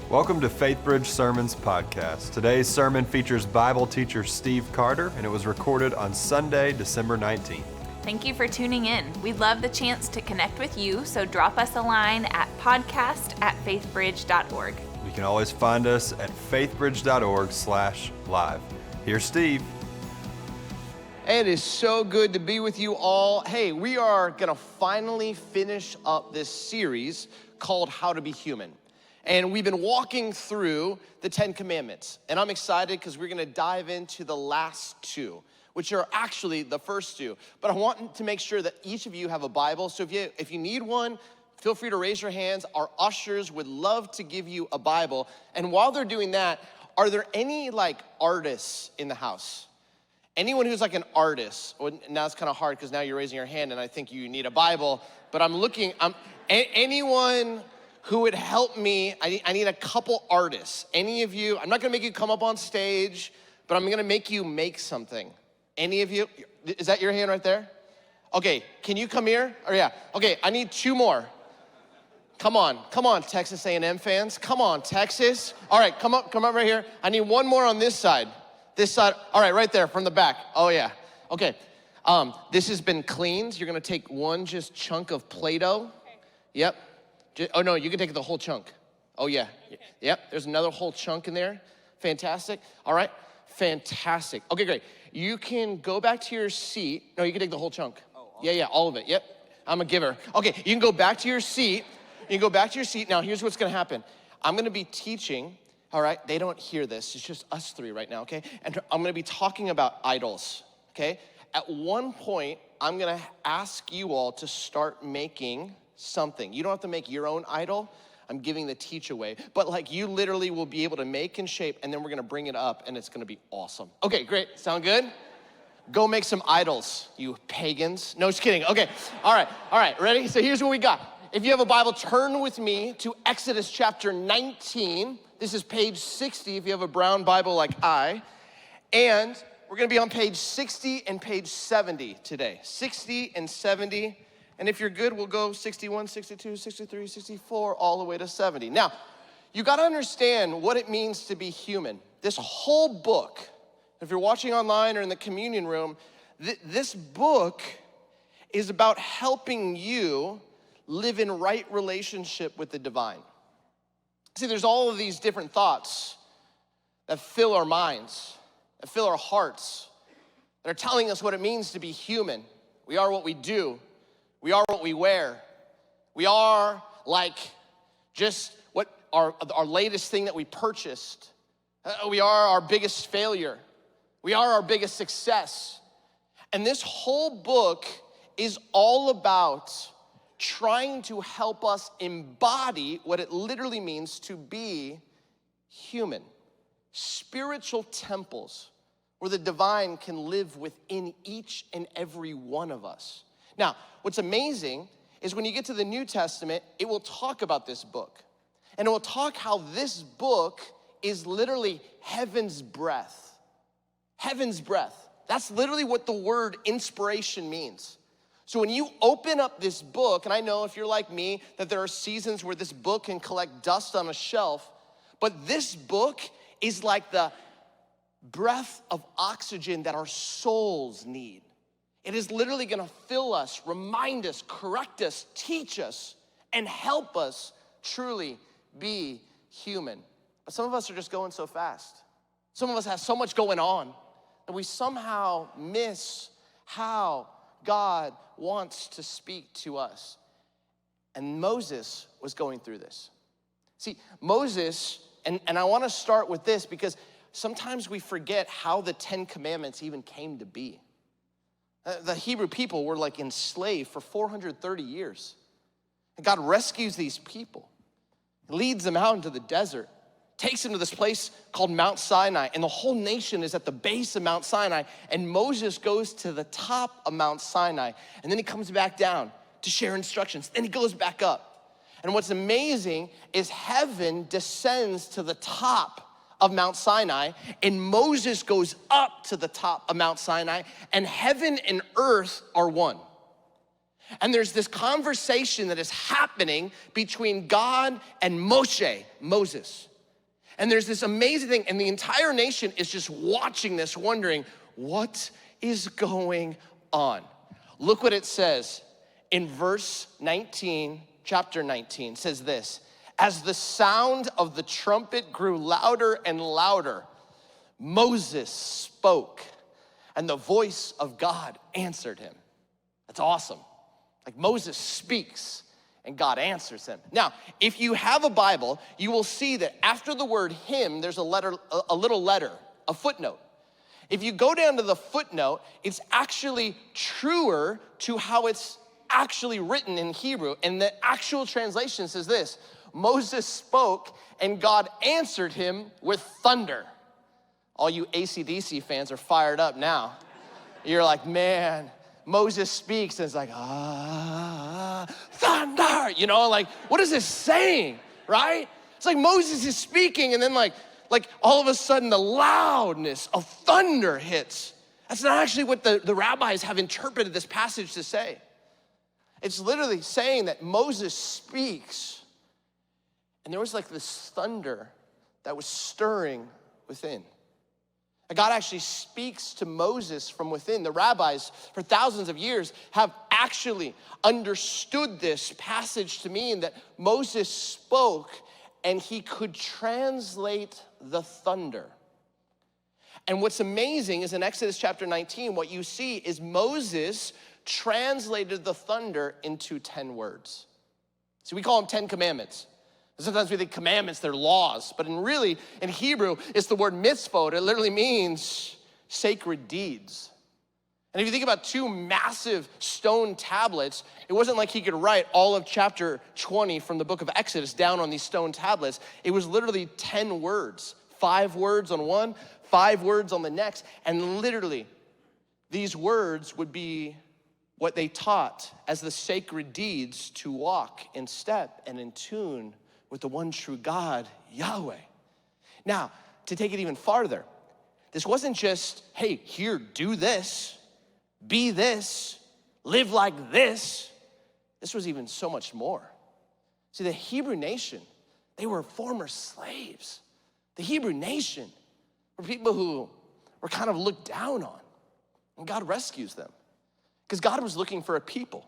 Welcome to FaithBridge Sermons Podcast. Today's sermon features Bible teacher Steve Carter, and it was recorded on Sunday, December 19th. Thank you for tuning in. We'd love the chance to connect with you, so drop us a line at podcast@faithbridge.org. You can always find us at faithbridge.org/live. Here's Steve. It is so good to be with you all. Hey, we are going to finally finish up this series called How to Be Human. And we've been walking through the 10 Commandments. And I'm excited because we're going to dive into the last two, which are actually the first two. But I want to make sure that each of you have a Bible. So if you need one, feel free to raise your hands. Our ushers would love to give you a Bible. And while they're doing that, are there any artists in the house? Anyone who's an artist? Well, now it's kind of hard because now you're raising your hand and I think you need a Bible. But anyone who would help me? I need a couple artists. Any of you? I'm not gonna make you come up on stage, but I'm gonna make you make something. Any of you? Is that your hand right there? Okay, can you come here? Or yeah, okay, I need two more. Come on, Texas A&M fans. Come on, Texas. All right, come up right here. I need one more on this side. This side, all right, right there from the back. Oh yeah, okay. This has been cleaned. You're gonna take one just chunk of Play-Doh. Okay. Yep. Oh no, you can take the whole chunk. Oh yeah, yep, there's another whole chunk in there. Fantastic, all right, fantastic. Okay, great. You can go back to your seat. No, you can take the whole chunk. Oh, awesome. Yeah, all of it, yep. I'm a giver. Okay, you can go back to your seat. Now here's what's gonna happen. I'm gonna be teaching, all right? They don't hear this, it's just us three right now, okay? And I'm gonna be talking about idols, okay? At one point, I'm gonna ask you all to start making something. You don't have to make your own idol. I'm giving the teach away. But you literally will be able to make and shape, and then we're gonna bring it up, and it's gonna be awesome. Okay, great. Sound good? Go make some idols, you pagans. No, just kidding. Okay, all right, ready? So here's what we got. If you have a Bible, turn with me to Exodus chapter 19. This is page 60 if you have a brown Bible like I. And we're gonna be on page 60 and page 70 today. 60 and 70. And if you're good, we'll go 61, 62, 63, 64, all the way to 70. Now, you gotta understand what it means to be human. This whole book, if you're watching online or in the communion room, this book is about helping you live in right relationship with the divine. See, there's all of these different thoughts that fill our minds, that fill our hearts, that are telling us what it means to be human. We are what we do. We are what we wear. We are just what our latest thing that we purchased. We are our biggest failure. We are our biggest success. And this whole book is all about trying to help us embody what it literally means to be human. Spiritual temples where the divine can live within each and every one of us. Now, what's amazing is when you get to the New Testament, it will talk about this book. And it will talk how this book is literally heaven's breath. Heaven's breath. That's literally what the word inspiration means. So when you open up this book, and I know if you're like me, that there are seasons where this book can collect dust on a shelf, but this book is like the breath of oxygen that our souls need. It is literally gonna fill us, remind us, correct us, teach us, and help us truly be human. But some of us are just going so fast. Some of us have so much going on that we somehow miss how God wants to speak to us. And Moses was going through this. See, Moses, and I wanna start with this because sometimes we forget how the 10 Commandments even came to be. The Hebrew people were enslaved for 430 years. And God rescues these people, leads them out into the desert, takes them to this place called Mount Sinai, and the whole nation is at the base of Mount Sinai, and Moses goes to the top of Mount Sinai, and then he comes back down to share instructions, then he goes back up. And what's amazing is heaven descends to the top of Mount Sinai, and Moses goes up to the top of Mount Sinai, and heaven and earth are one. And there's this conversation that is happening between God and Moses. And there's this amazing thing, and the entire nation is just watching this, wondering, what is going on? Look what it says in verse 19, chapter 19, says this: as the sound of the trumpet grew louder and louder, Moses spoke, and the voice of God answered him. That's awesome. Like Moses speaks, and God answers him. Now, if you have a Bible, you will see that after the word him, there's a little letter, a footnote. If you go down to the footnote, it's actually truer to how it's actually written in Hebrew. And the actual translation says this: Moses spoke, and God answered him with thunder. All you AC/DC fans are fired up now. You're like, man, Moses speaks, and it's like, thunder, you know, like, what is this saying, right? It's like Moses is speaking, and then like all of a sudden the loudness of thunder hits. That's not actually what the rabbis have interpreted this passage to say. It's literally saying that Moses speaks, and there was like this thunder that was stirring within. God actually speaks to Moses from within. The rabbis for thousands of years have actually understood this passage to mean that Moses spoke and he could translate the thunder. And what's amazing is in Exodus chapter 19, what you see is Moses translated the thunder into 10 words. So we call them 10 commandments. Sometimes we think commandments, they're laws, but in Hebrew, it's the word mitzvot. It literally means sacred deeds. And if you think about two massive stone tablets, it wasn't like he could write all of chapter 20 from the book of Exodus down on these stone tablets. It was literally 10 words, 5 words on one, 5 words on the next, and literally these words would be what they taught as the sacred deeds to walk in step and in tune with the one true God, Yahweh. Now, to take it even farther, this wasn't just, hey, here, do this, be this, live like this. This was even so much more. See, the Hebrew nation, they were former slaves. The Hebrew nation were people who were kind of looked down on, and God rescues them. Because God was looking for a people.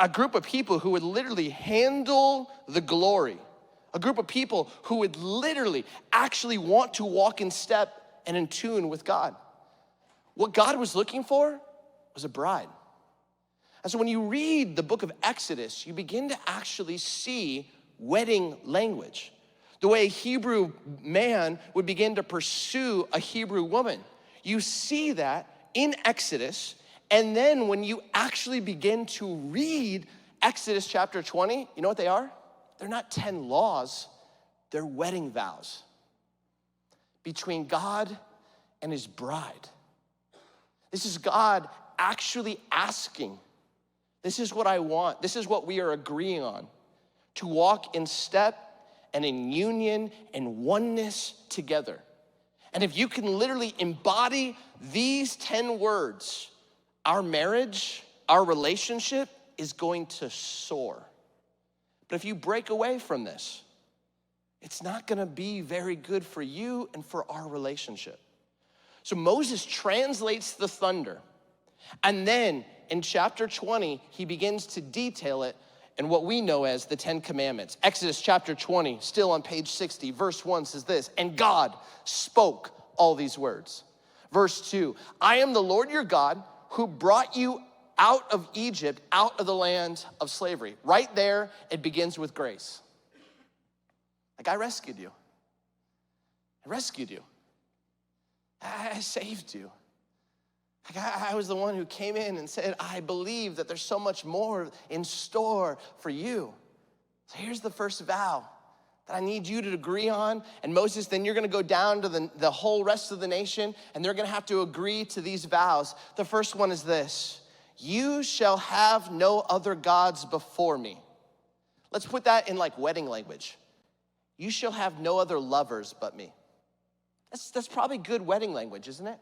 A group of people who would literally handle the glory. A group of people who would literally actually want to walk in step and in tune with God. What God was looking for was a bride. And so when you read the book of Exodus, you begin to actually see wedding language. The way a Hebrew man would begin to pursue a Hebrew woman. You see that in Exodus. And then when you actually begin to read Exodus chapter 20, you know what they are? They're not 10 laws, they're wedding vows between God and his bride. This is God actually asking, this is what I want, this is what we are agreeing on, to walk in step and in union and oneness together. And if you can literally embody these 10 words, our marriage, our relationship is going to soar. But if you break away from this, it's not gonna be very good for you and for our relationship. So Moses translates the thunder, and then in chapter 20, he begins to detail it in what we know as the 10 Commandments. Exodus chapter 20, still on page 60, verse 1 says this: and God spoke all these words. Verse 2, I am the Lord your God, who brought you out of Egypt, out of the land of slavery. Right there, it begins with grace. Like, I rescued you. I rescued you. I saved you. Like, I was the one who came in and said, I believe that there's so much more in store for you. So here's the first vow that I need you to agree on. And Moses, then you're gonna go down to the whole rest of the nation, and they're gonna have to agree to these vows. The first one is this: you shall have no other gods before me. Let's put that in like wedding language. You shall have no other lovers but me. That's probably good wedding language, isn't it?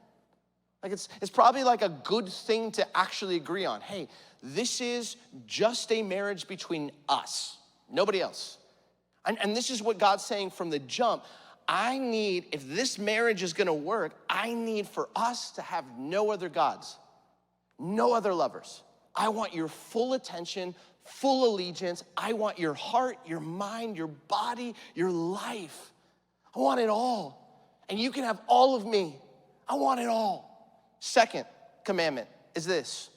Like it's probably like a good thing to actually agree on. Hey, this is just a marriage between us, nobody else. And this is what God's saying from the jump. If this marriage is gonna work, I need for us to have no other gods, no other lovers. I want your full attention, full allegiance. I want your heart, your mind, your body, your life. I want it all. And you can have all of me. I want it all. Second commandment is this: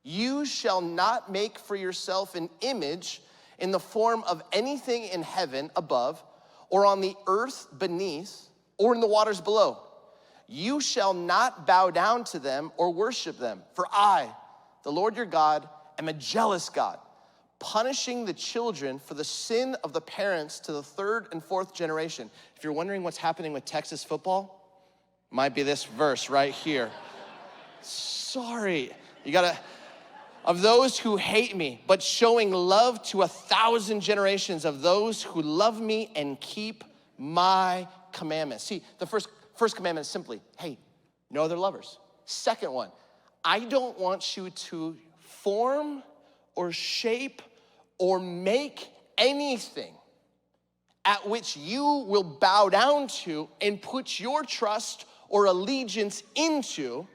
you shall not make for yourself an image in the form of anything in heaven above, or on the earth beneath, or in the waters below. You shall not bow down to them or worship them. For I, the Lord your God, am a jealous God, punishing the children for the sin of the parents to the third and fourth generation. If you're wondering what's happening with Texas football, might be this verse right here. Sorry, of those who hate me, but showing love to 1,000 generations of those who love me and keep my commandments. See, the first commandment is simply, hey, no other lovers. Second one, I don't want you to form or shape or make anything at which you will bow down to and put your trust or allegiance into.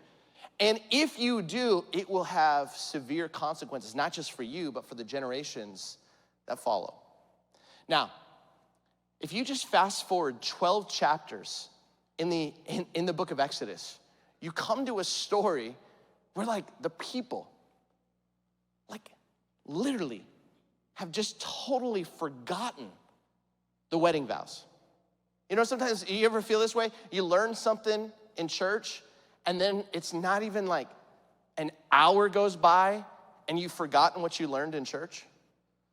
And if you do, it will have severe consequences, not just for you, but for the generations that follow. Now, if you just fast forward 12 chapters in the book of Exodus, you come to a story where the people, literally have just totally forgotten the wedding vows. You know, sometimes you ever feel this way? You learn something in church, and then it's not even an hour goes by and you've forgotten what you learned in church.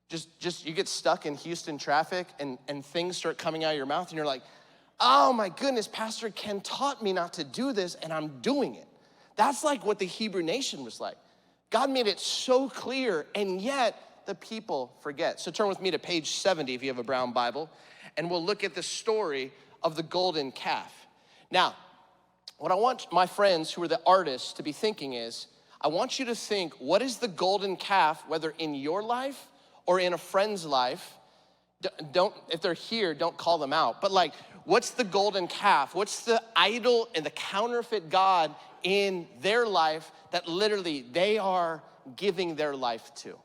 Just you get stuck in Houston traffic and things start coming out of your mouth and you're like, oh my goodness, Pastor Ken taught me not to do this and I'm doing it. That's what the Hebrew nation was like. God made it so clear and yet the people forget. So turn with me to page 70 if you have a brown Bible, and we'll look at the story of the golden calf. Now, what I want my friends who are the artists to be thinking is, I want you to think, what is the golden calf, whether in your life or in a friend's life? If they're here, don't call them out. But what's the golden calf? What's the idol and the counterfeit God in their life that literally they are giving their life to?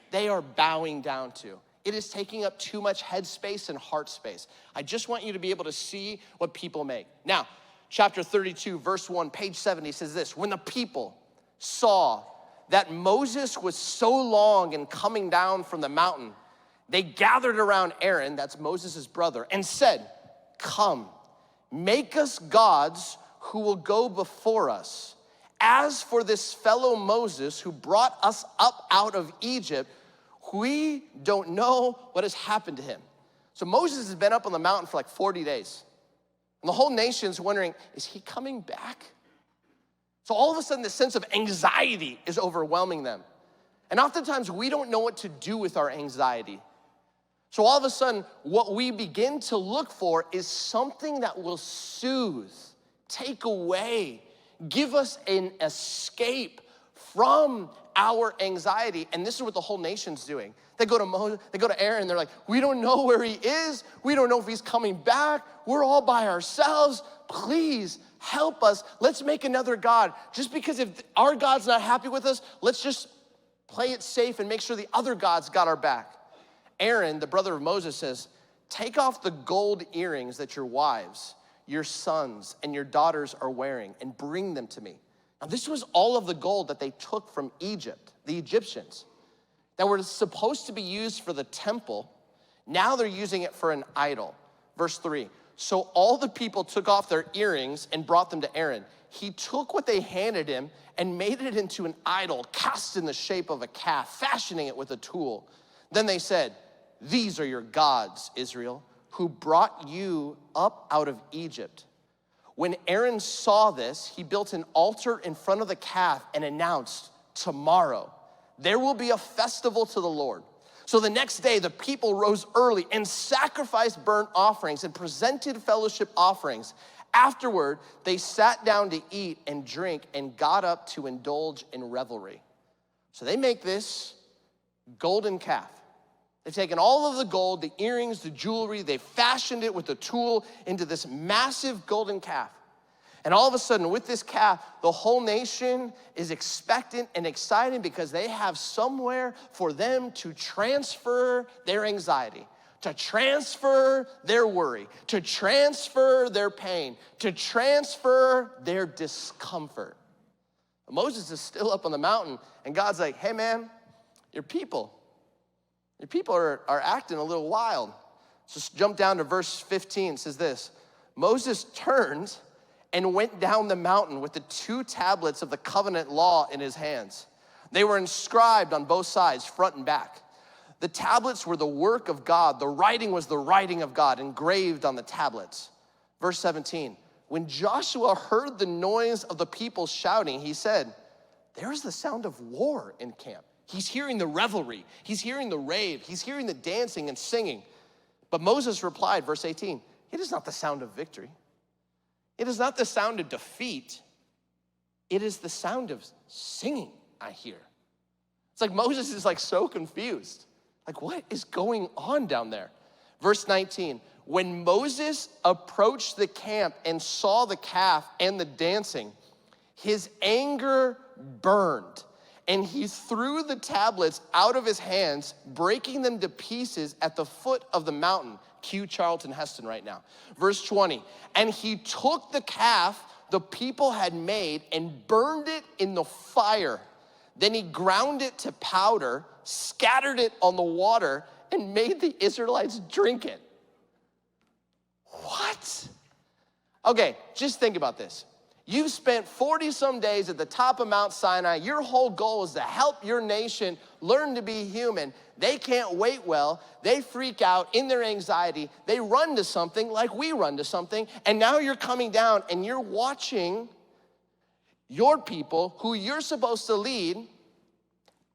They are bowing down to. It is taking up too much head space and heart space. I just want you to be able to see what people make. Now, chapter 32, verse 1, page 70 says this: when the people saw that Moses was so long in coming down from the mountain, they gathered around Aaron, that's Moses' brother, and said, come, make us gods who will go before us. As for this fellow Moses who brought us up out of Egypt, we don't know what has happened to him. So Moses has been up on the mountain for 40 days. And the whole nation's wondering, is he coming back? So all of a sudden, this sense of anxiety is overwhelming them. And oftentimes, we don't know what to do with our anxiety. So all of a sudden, what we begin to look for is something that will soothe, take away, give us an escape from our anxiety. And this is what the whole nation's doing. They go to Moses, they go to Aaron, they're like, we don't know where he is. We don't know if he's coming back. We're all by ourselves. Please help us. Let's make another God. Just because if our God's not happy with us, let's just play it safe and make sure the other gods got our back. Aaron, the brother of Moses, says, take off the gold earrings that your wives, your sons, and your daughters are wearing and bring them to me. Now, this was all of the gold that they took from Egypt, the Egyptians, that were supposed to be used for the temple. Now they're using it for an idol. Verse 3, so all the people took off their earrings and brought them to Aaron. He took what they handed him and made it into an idol cast in the shape of a calf, fashioning it with a tool. Then they said, these are your gods, Israel, who brought you up out of Egypt. When Aaron saw this, he built an altar in front of the calf and announced, tomorrow there will be a festival to the Lord. So the next day, the people rose early and sacrificed burnt offerings and presented fellowship offerings. Afterward, they sat down to eat and drink and got up to indulge in revelry. So they make this golden calf. They've taken all of the gold, the earrings, the jewelry, they've fashioned it with a tool into this massive golden calf. And all of a sudden, with this calf, the whole nation is expectant and excited because they have somewhere for them to transfer their anxiety, to transfer their worry, to transfer their pain, to transfer their discomfort. But Moses is still up on the mountain, and God's like, hey man, your people are acting a little wild. So just jump down to verse 15, it says this, Moses turned and went down the mountain with the 2 tablets of the covenant law in his hands. They were inscribed on both sides, front and back. The tablets were the work of God. The writing was the writing of God, engraved on the tablets. Verse 17, when Joshua heard the noise of the people shouting, he said, there is the sound of war in camp. He's hearing the revelry. He's hearing the rave. He's hearing the dancing and singing. But Moses replied, verse 18, it is not the sound of victory. It is not the sound of defeat. It is the sound of singing I hear. It's like Moses is like so confused. Like, what is going on down there? Verse 19, when Moses approached the camp and saw the calf and the dancing, his anger burned, and he threw the tablets out of his hands, breaking them to pieces at the foot of the mountain. Cue Charlton Heston right now. Verse 20, and he took the calf the people had made and burned it in the fire. Then he ground it to powder, scattered it on the water, and made the Israelites drink it. What? Okay, just think about this. You've spent 40 some days at the top of Mount Sinai. Your whole goal is to help your nation learn to be human. They can't wait well. They freak out in their anxiety. They run to something like we run to something. And now you're coming down and you're watching your people who you're supposed to lead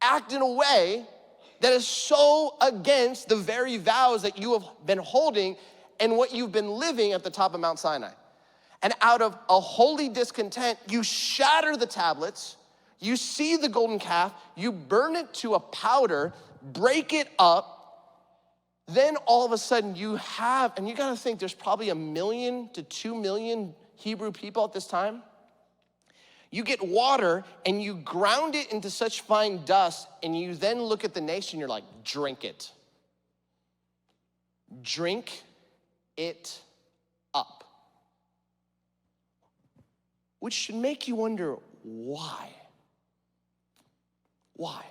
act in a way that is so against the very vows that you have been holding and what you've been living at the top of Mount Sinai. And out of a holy discontent, you shatter the tablets, you see the golden calf, you burn it to a powder, break it up, then all of a sudden you have, and you gotta think there's probably 1 million to 2 million Hebrew people at this time. You get water and you ground it into such fine dust, and you then look at the nation, you're like, drink it. Drink it up. Which should make you wonder, why? Why?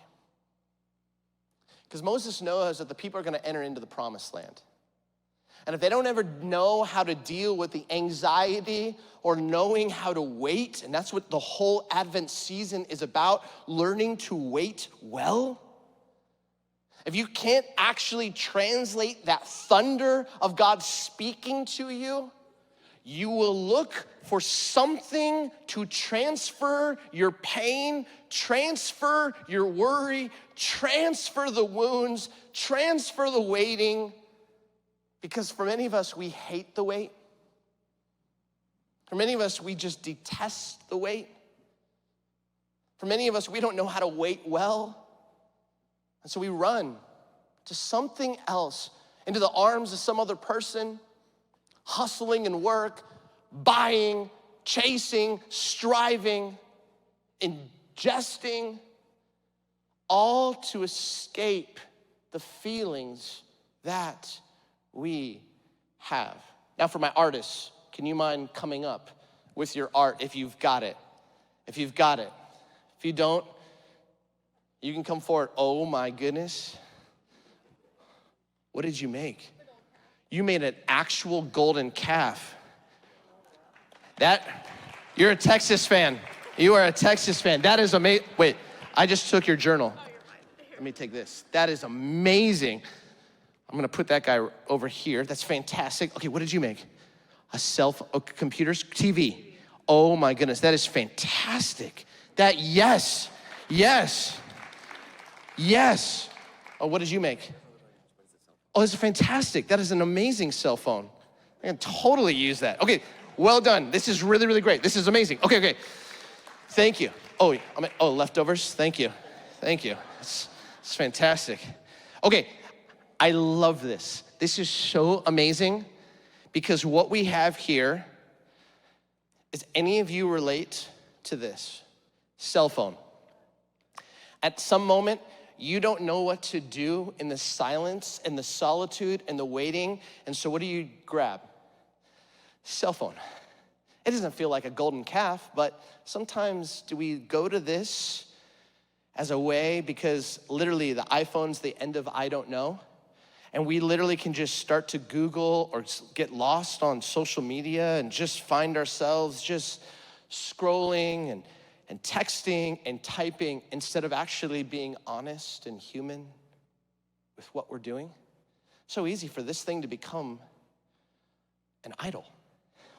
Because Moses knows that the people are gonna enter into the promised land. And if they don't ever know how to deal with the anxiety or knowing how to wait, and that's what the whole Advent season is about, learning to wait well. If you can't actually translate that thunder of God speaking to you, you will look for something to transfer your pain, transfer your worry, transfer the wounds, transfer the waiting. Because for many of us, we hate the wait. For many of us, we just detest the wait. For many of us, we don't know how to wait well. And so we run to something else, into the arms of some other person, hustling and work, buying, chasing, striving, ingesting, all to escape the feelings that we have. Now for my artists, can you mind coming up with your art if you've got it? If you've got it. If you don't, you can come forward. Oh my goodness. What did you make? You made an actual golden calf. You're a Texas fan. You are a Texas fan. That is amazing. Wait, I just took your journal. Let me take this. That is amazing. I'm gonna put that guy over here. That's fantastic. Okay, what did you make? Computers, TV. Oh my goodness, that is fantastic. Yes. Oh, what did you make? Oh, this is fantastic. That is an amazing cell phone. I can totally use that. Okay, well done. This is really, really great. This is amazing. Okay. Thank you. Leftovers, thank you. It's fantastic. Okay, I love this. This is so amazing because what we have here is, any of you relate to this? Cell phone. At some moment, you don't know what to do in the silence and the solitude and the waiting, and so what do you grab? Cell phone. It doesn't feel like a golden calf, but sometimes do we go to this as a way, because literally the iPhone's the end of I don't know, and we literally can just start to Google or get lost on social media and just find ourselves just scrolling and texting and typing instead of actually being honest and human with what we're doing. So easy for this thing to become an idol.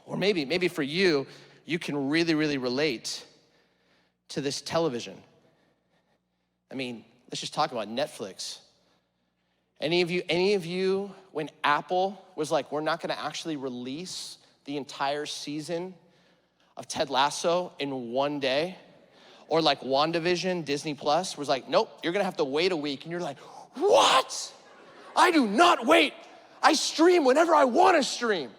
Or maybe for you, you can really, really relate to this television. I mean, let's just talk about Netflix. Any of you, when Apple was like, we're not gonna actually release the entire season of Ted Lasso in one day, or like WandaVision, Disney Plus was like, nope, you're gonna have to wait a week, and you're like, what? I do not wait. I stream whenever I wanna stream,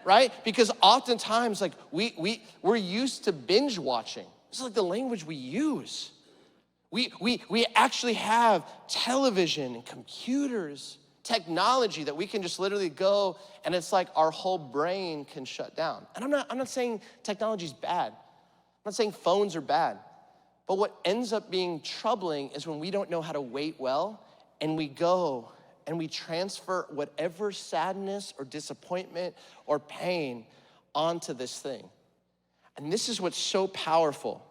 right? Because oftentimes, like, we're used to binge watching. This is like the language we use. We actually have television and computers, technology that we can just literally go, and it's like our whole brain can shut down. And I'm not saying technology's bad. I'm not saying phones are bad. But what ends up being troubling is when we don't know how to wait well, and we go and we transfer whatever sadness or disappointment or pain onto this thing. And this is what's so powerful.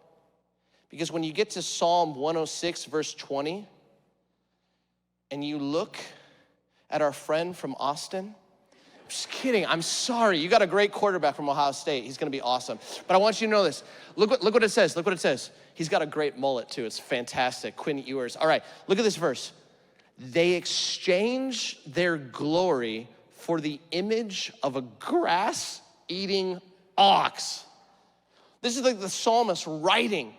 Because when you get to Psalm 106, verse 20, and you look at our friend from Austin, I'm just kidding, I'm sorry. You got a great quarterback from Ohio State. He's gonna be awesome. But I want you to know this. Look what it says, look what it says. He's got a great mullet too, it's fantastic. Quinn Ewers. All right, look at this verse. They exchange their glory for the image of a grass-eating ox. This is like the psalmist writing.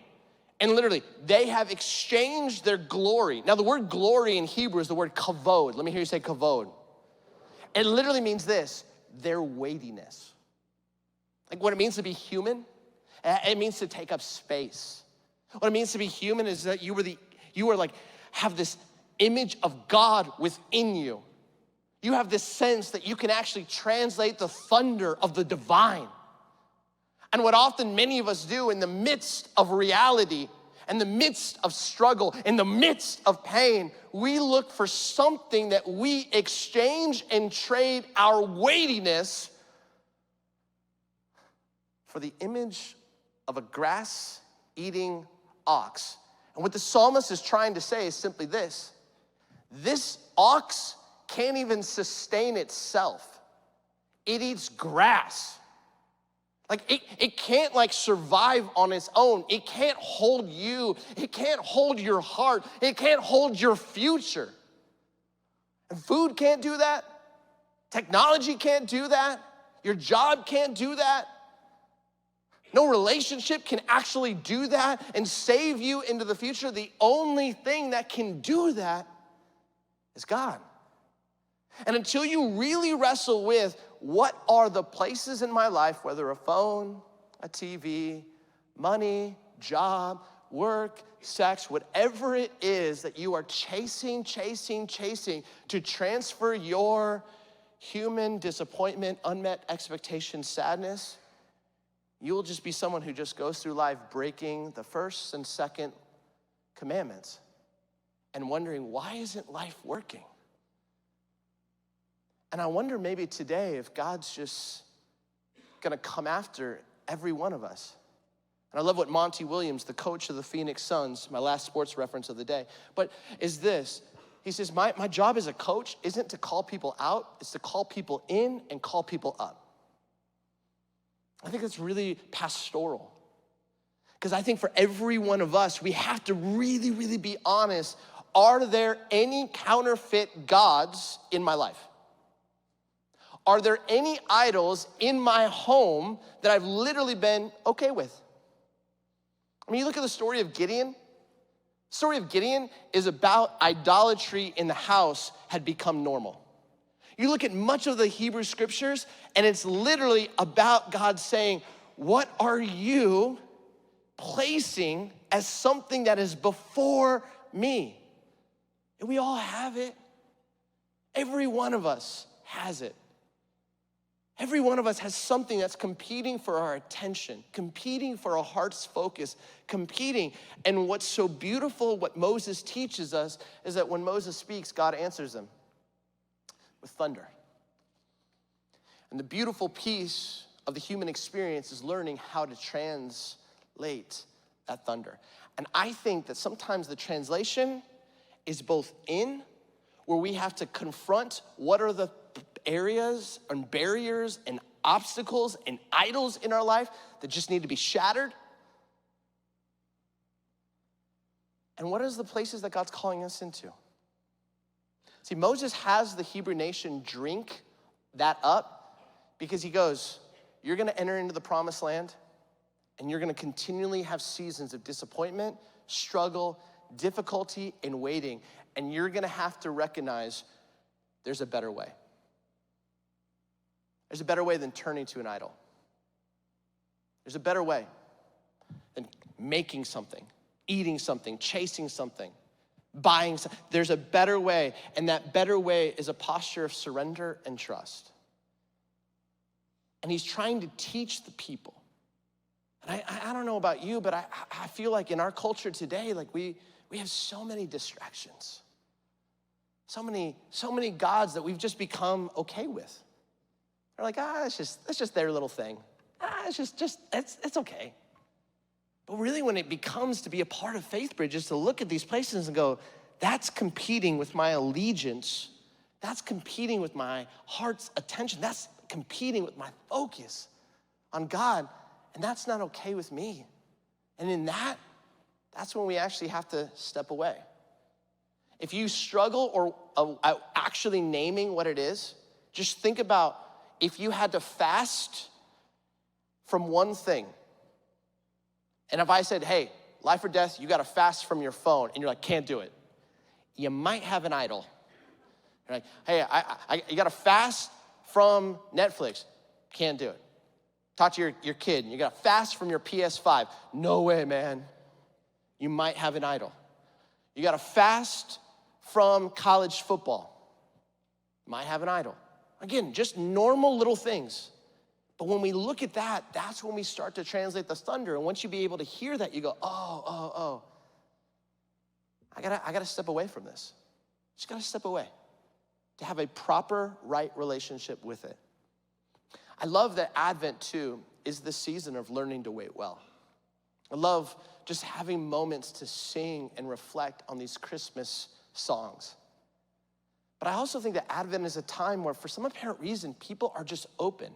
And literally, they have exchanged their glory. Now, the word glory in Hebrew is the word kavod. Let me hear you say kavod. It literally means this, their weightiness. Like what it means to be human, it means to take up space. What it means to be human is that you are like, have this image of God within you. You have this sense that you can actually translate the thunder of the divine. And what often many of us do in the midst of reality, in the midst of struggle, in the midst of pain, we look for something that we exchange and trade our weightiness for the image of a grass-eating ox. And what the psalmist is trying to say is simply this. This ox can't even sustain itself. It eats grass. Like it can't like survive on its own. It can't hold you. It can't hold your heart. It can't hold your future. And food can't do that. Technology can't do that. Your job can't do that. No relationship can actually do that and save you into the future. The only thing that can do that is God. And until you really wrestle with what are the places in my life, whether a phone, a TV, money, job, work, sex, whatever it is that you are chasing to transfer your human disappointment, unmet expectation, sadness, you will just be someone who just goes through life breaking the first and second commandments and wondering, why isn't life working? And I wonder maybe today if God's just gonna come after every one of us. And I love what Monty Williams, the coach of the Phoenix Suns, my last sports reference of the day, but is this. He says, my job as a coach isn't to call people out, it's to call people in and call people up. I think that's really pastoral. Because I think for every one of us, we have to really, really be honest. Are there any counterfeit gods in my life? Are there any idols in my home that I've literally been okay with? I mean, you look at the story of Gideon. The story of Gideon is about idolatry in the house had become normal. You look at much of the Hebrew scriptures, and it's literally about God saying, what are you placing as something that is before me? And we all have it. Every one of us has it. Every one of us has something that's competing for our attention, competing for our heart's focus, competing. And what's so beautiful, what Moses teaches us, is that when Moses speaks, God answers him with thunder. And the beautiful piece of the human experience is learning how to translate that thunder. And I think that sometimes the translation is both in, where we have to confront what are the areas and barriers and obstacles and idols in our life that just need to be shattered. And what is the places that God's calling us into? See, Moses has the Hebrew nation drink that up because he goes, you're gonna enter into the promised land and you're gonna continually have seasons of disappointment, struggle, difficulty, and waiting. And you're gonna have to recognize there's a better way. There's a better way than turning to an idol. There's a better way than making something, eating something, chasing something, buying something. There's a better way, and that better way is a posture of surrender and trust. And he's trying to teach the people. And I don't know about you, but I feel like in our culture today, like we have so many distractions. So many gods that we've just become okay with. They're like, it's just their little thing. It's okay. But really when it becomes to be a part of Faith Bridge is to look at these places and go, that's competing with my allegiance. That's competing with my heart's attention. That's competing with my focus on God. And that's not okay with me. And in that's when we actually have to step away. If you struggle or actually naming what it is, just think about if you had to fast from one thing. And if I said, hey, life or death, you gotta fast from your phone, and you're like, can't do it. You might have an idol. You're like, hey, you gotta fast from Netflix. Can't do it. Talk to your kid, and you gotta fast from your PS5. No way, man. You might have an idol. You gotta fast from college football. Might have an idol. Again, just normal little things. But when we look at that, that's when we start to translate the thunder. And once you be able to hear that, you go, oh. I gotta step away from this. Just gotta step away to have a proper, right relationship with it. I love that Advent too is the season of learning to wait well. I love just having moments to sing and reflect on these Christmas songs. But I also think that Advent is a time where for some apparent reason, people are just open.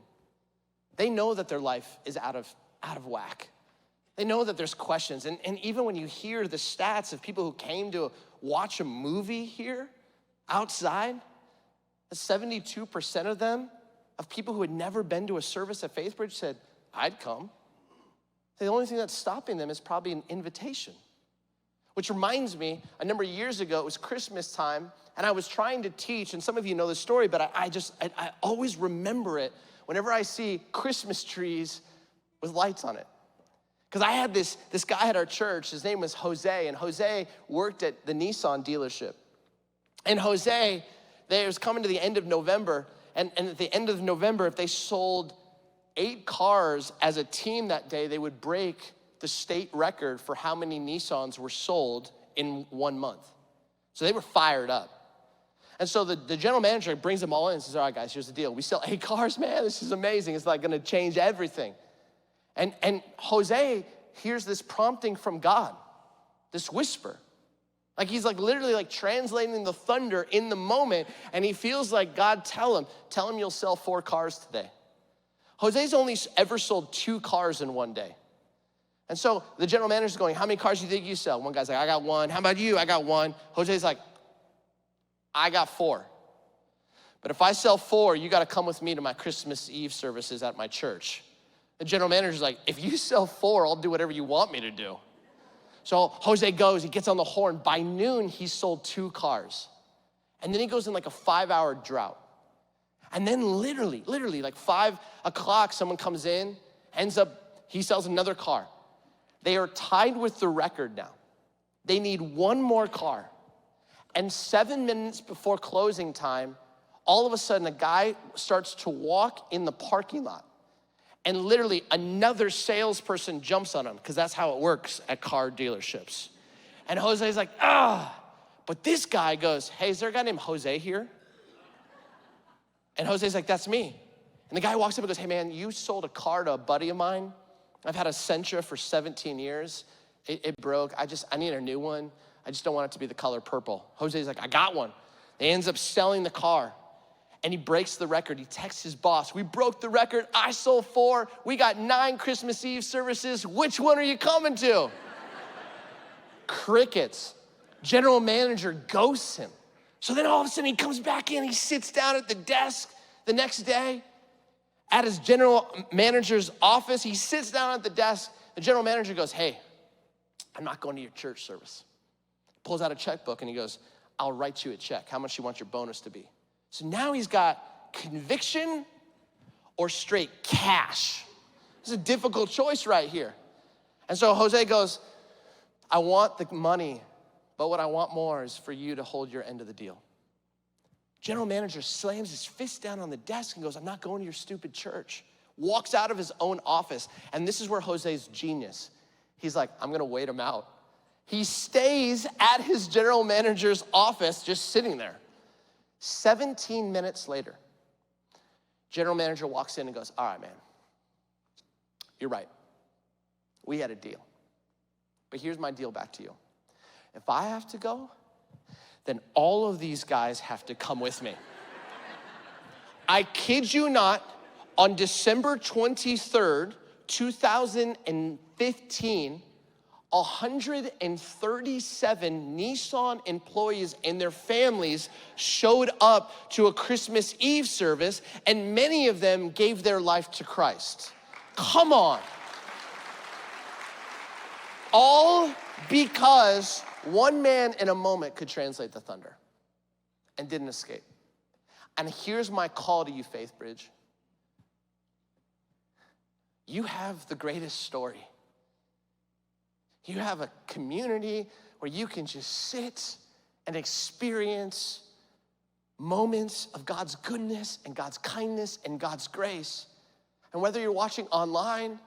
They know that their life is out of whack. They know that there's questions. And even when you hear the stats of people who came to watch a movie here outside, 72% of them, of people who had never been to a service at FaithBridge said, I'd come. The only thing that's stopping them is probably an invitation. Which reminds me, a number of years ago, it was Christmas time, and I was trying to teach, and some of you know this story, but I always remember it whenever I see Christmas trees with lights on it. Because I had this guy at our church, his name was Jose, and Jose worked at the Nissan dealership. And Jose, they was coming to the end of November, and at the end of November, if they sold 8 cars as a team that day, they would break the state record for how many Nissans were sold in 1 month. So they were fired up. And so the general manager brings them all in and says, all right, guys, here's the deal. We sell 8 cars, man. This is amazing. It's like gonna change everything. And Jose hears this prompting from God, this whisper. Like he's like literally like translating the thunder in the moment, and he feels like God tell him you'll sell 4 cars today. Jose's only ever sold 2 cars in one day. And so the general manager's going, how many cars do you think you sell? One guy's like, I got 1. How about you? I got 1. Jose's like, I got 4. But if I sell 4, you gotta come with me to my Christmas Eve services at my church. The general manager's like, if you sell 4, I'll do whatever you want me to do. So Jose goes, he gets on the horn. By noon, he sold 2 cars. And then he goes in like a 5-hour drought. And then literally, like 5 o'clock, someone comes in, he sells another car. They are tied with the record now. They need 1 more car. And 7 minutes before closing time, all of a sudden a guy starts to walk in the parking lot. And literally another salesperson jumps on him, because that's how it works at car dealerships. And Jose's like, but this guy goes, hey, is there a guy named Jose here? And Jose's like, that's me. And the guy walks up and goes, hey man, you sold a car to a buddy of mine. I've had a Sentra for 17 years. It broke, I need a new one. I just don't want it to be the color purple. Jose's like, I got one. He ends up selling the car. And he breaks the record. He texts his boss, we broke the record. I sold 4. We got 9 Christmas Eve services. Which one are you coming to? Crickets. General manager ghosts him. So then all of a sudden he comes back in. He sits down at the desk the next day at his general manager's office. He sits down at the desk. The general manager goes, hey, I'm not going to your church service. Pulls out a checkbook and he goes, I'll write you a check. How much you want your bonus to be? So now he's got conviction or straight cash. It's a difficult choice right here. And so Jose goes, I want the money, but what I want more is for you to hold your end of the deal. General manager slams his fist down on the desk and goes, I'm not going to your stupid church. Walks out of his own office. And this is where Jose's genius. He's like, I'm gonna wait him out. He stays at his general manager's office, just sitting there. 17 minutes later, general manager walks in and goes, all right, man, you're right. We had a deal. But here's my deal back to you. If I have to go, then all of these guys have to come with me. I kid you not, on December 23rd, 2015, 137 Nissan employees and their families showed up to a Christmas Eve service, and many of them gave their life to Christ. Come on. All because one man in a moment could translate the thunder and didn't escape. And here's my call to you, Faith Bridge. You have the greatest story. You have a community where you can just sit and experience moments of God's goodness and God's kindness and God's grace. And whether you're watching online,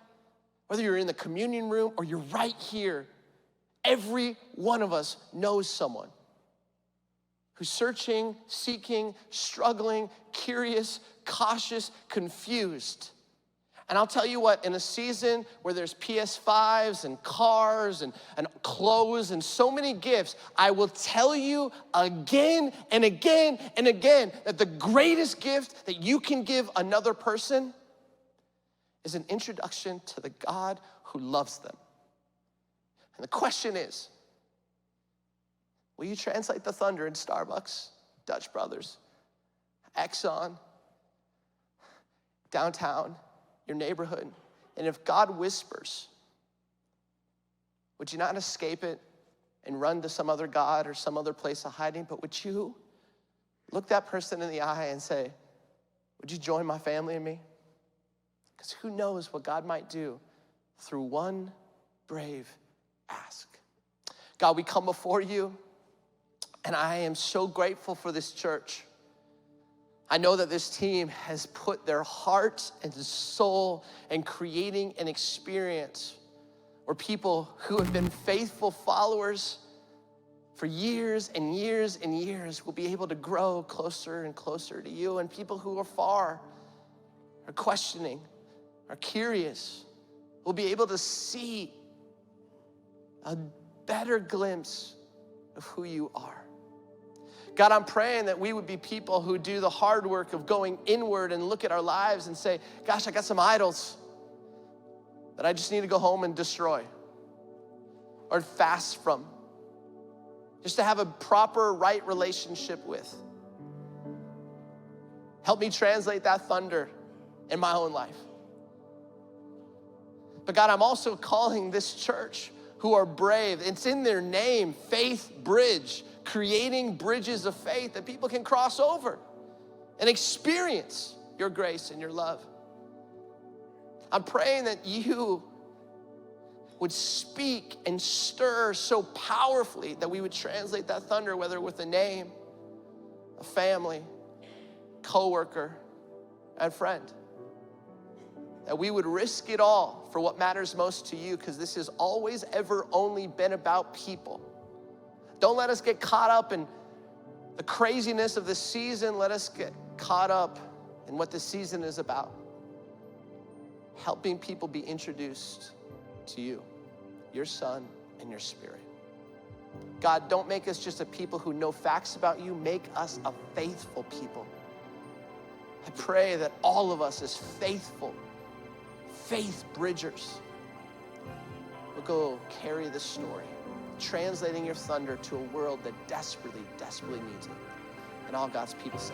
whether you're in the communion room or you're right here, every one of us knows someone who's searching, seeking, struggling, curious, cautious, confused. And I'll tell you what, in a season where there's PS5s and cars and clothes and so many gifts, I will tell you again and again and again that the greatest gift that you can give another person is an introduction to the God who loves them. And the question is, will you translate the thunder in Starbucks, Dutch Brothers, Exxon, downtown, your neighborhood? And if God whispers, would you not escape it and run to some other God or some other place of hiding, but would you look that person in the eye and say, would you join my family and me? Because who knows what God might do through one brave ask. God, we come before you, and I am so grateful for this church. I know that this team has put their heart and soul in creating an experience where people who have been faithful followers for years and years and years will be able to grow closer and closer to you, and people who are far, are questioning, are curious, will be able to see a better glimpse of who you are. God, I'm praying that we would be people who do the hard work of going inward and look at our lives and say, gosh, I got some idols that I just need to go home and destroy or fast from, just to have a proper, right relationship with. Help me translate that thunder in my own life. But God, I'm also calling this church who are brave. It's in their name, Faith Bridge, creating bridges of faith that people can cross over and experience your grace and your love. I'm praying that you would speak and stir so powerfully that we would translate that thunder, whether with a name, a family, coworker, and friend. That we would risk it all for what matters most to you, because this has always, ever, only been about people. Don't let us get caught up in the craziness of the season. Let us get caught up in what the season is about. Helping people be introduced to you, your Son, and your Spirit. God, don't make us just a people who know facts about you. Make us a faithful people. I pray that all of us as faithful faith bridgers will go carry the story, translating your thunder to a world that desperately, desperately needs it. And all God's people say,